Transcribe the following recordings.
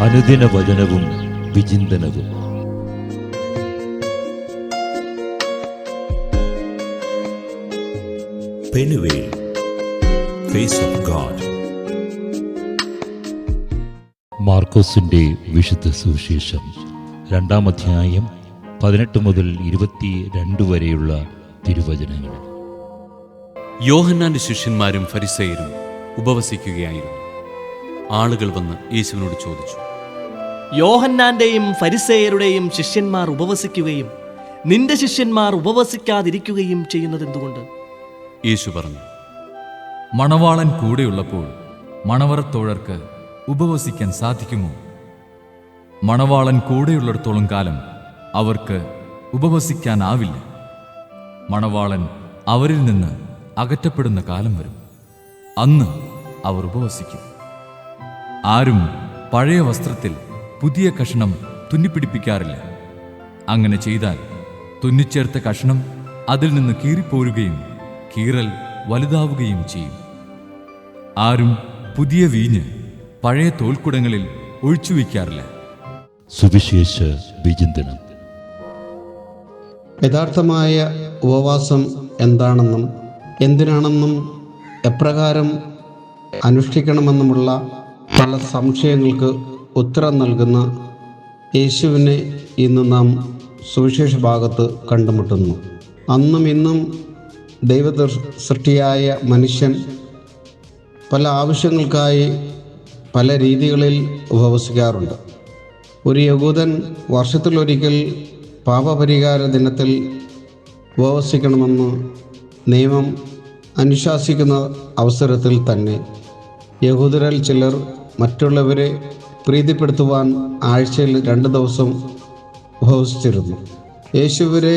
അനുദിന വചനവും വിചിന്തനവും. Penuel, face of God. മാർക്കോസിന്റെ വിശുദ്ധ സുവിശേഷം 2-ാം അധ്യായം 18 മുതൽ 22 വരെയുള്ള തിരുവചനങ്ങൾ. യോഹന്നാന്റെ ശിഷ്യന്മാരും ഫരിസേയരും ഉപവസിക്കുകയായിരുന്നു. ആളുകൾ വന്ന് യേശുവിനോട് ചോദിച്ചു, യോഹന്നാന്റെയും ഫരിസേയരുടെയും ശിഷ്യന്മാർ ഉപവസിക്കുകയും നിന്റെ ശിഷ്യന്മാർ ഉപവസിക്കാതിരിക്കുകയും ചെയ്യുന്നതെന്തുകൊണ്ട്? യേശു പറഞ്ഞു, മണവാളൻ കൂടെയുള്ളപ്പോൾ മണവറത്തോഴർക്ക് ഉപവസിക്കാൻ സാധിക്കുമോ? മണവാളൻ കൂടെയുള്ളിടത്തോളം കാലം അവർക്ക് ഉപവസിക്കാനാവില്ല. മണവാളൻ അവരിൽ നിന്ന് അകറ്റപ്പെടുന്ന കാലം വരും. അന്ന് അവർ ഉപവസിക്കും. ആരും പഴയ വസ്ത്രത്തിൽ പുതിയ കഷണം തുന്നിപ്പിടിപ്പിക്കാറില്ല. അങ്ങനെ ചെയ്താൽ തുന്നിച്ചേർത്ത കഷണം അതിൽ നിന്ന് കീറിപ്പോരുകയും കീറൽ വലുതാവുകയും ചെയ്യും. ആരും പുതിയ വീഞ്ഞ് പഴയ തോൽക്കുടങ്ങളിൽ ഒഴിച്ചുവെക്കാറില്ല. സുവിശേഷ വിചിന്തനം. യഥാർത്ഥമായ ഉപവാസം എന്താണെന്നും എന്തിനാണെന്നും എപ്രകാരം അനുഷ്ഠിക്കണമെന്നുമുള്ള പല സംശയങ്ങൾക്ക് ഉത്തരം നൽകുന്ന യേശുവിനെ ഇന്ന് നാം സുവിശേഷ ഭാഗത്ത് കണ്ടുമുട്ടുന്നു. അന്നും ഇന്നും ദൈവ സൃഷ്ടിയായ മനുഷ്യൻ പല ആവശ്യങ്ങൾക്കായി പല രീതികളിൽ ഉപവസിക്കാറുണ്ട്. ഒരു യഹൂദൻ വർഷത്തിലൊരിക്കൽ പാപപരിഹാര ദിനത്തിൽ ഉപവസിക്കണമെന്ന് നിയമം അനുശാസിക്കുന്ന അവസരത്തിൽ തന്നെ യഹൂദരിൽ ചിലർ മറ്റുള്ളവരെ പ്രീതിപ്പെടുത്തുവാൻ ആഴ്ചയിൽ 2 ദിവസം ഉപവസിച്ചിരുന്നു. യേശുവിനെ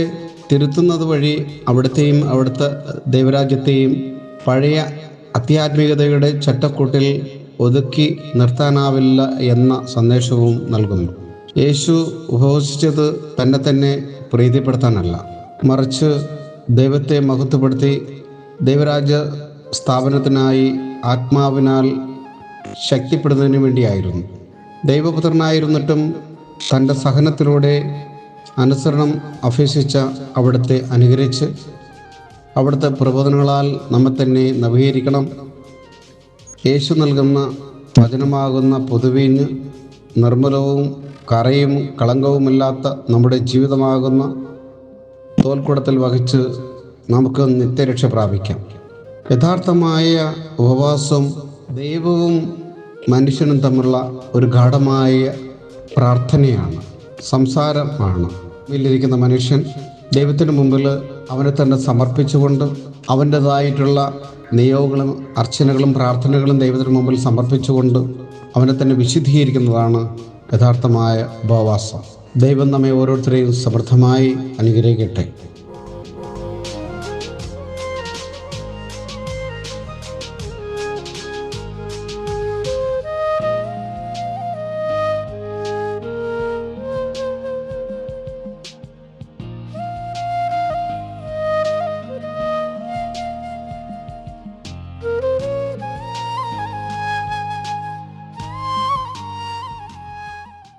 തിരുത്തുന്നത് വഴി അവിടുത്തെയും അവിടുത്തെ ദൈവരാജ്യത്തെയും പഴയ ആധ്യാത്മികതയുടെ ചട്ടക്കൂട്ടിൽ ഒതുക്കി നിർത്താനാവില്ല എന്ന സന്ദേശവും നൽകുന്നു. യേശു ഉപവസിച്ചത് തന്നെ പ്രീതിപ്പെടുത്താനല്ല, മറിച്ച് ദൈവത്തെ മഹത്വപ്പെടുത്തി ദൈവരാജ്യ സ്ഥാപനത്തിനായി ആത്മാവിനാൽ ശക്തിപ്പെടുന്നതിന് വേണ്ടിയായിരുന്നു. ദൈവപുത്രനായിരുന്നിട്ടും തൻ്റെ സഹനത്തിലൂടെ അനുസരണം അഭ്യസിച്ച അവിടുത്തെ അനുകരിച്ച് അവിടുത്തെ പ്രബോധനങ്ങളാൽ നമ്മെ തന്നെ നവീകരിക്കണം. യേശു നൽകുന്ന വചനമാകുന്ന പൊതുവീഞ്ഞ് നിർമ്മലവും കറയും കളങ്കവുമില്ലാത്ത നമ്മുടെ ജീവിതമാകുന്ന തോൽക്കുടത്തിൽ വഹിച്ച് നമുക്ക് നിത്യരക്ഷ പ്രാപിക്കാം. യഥാർത്ഥമായ ഉപവാസം ദൈവവും മനുഷ്യനും തമ്മിലുള്ള ഒരു ഗാഢമായ പ്രാർത്ഥനയാണ്, സംസാരമാണ്. ിരിക്കുന്ന മനുഷ്യൻ ദൈവത്തിന് മുമ്പിൽ അവനെ തന്നെ സമർപ്പിച്ചുകൊണ്ട് അവൻ്റേതായിട്ടുള്ള നിയോഗങ്ങളും അർച്ചനകളും പ്രാർത്ഥനകളും ദൈവത്തിന് മുമ്പിൽ സമർപ്പിച്ചുകൊണ്ട് അവനെ തന്നെ വിശുദ്ധീകരിക്കുന്നതാണ് യഥാർത്ഥമായ ഉപവാസം. ദൈവം നമ്മെ ഓരോരുത്തരെയും സമൃദ്ധമായി അനുഗ്രഹിക്കട്ടെ.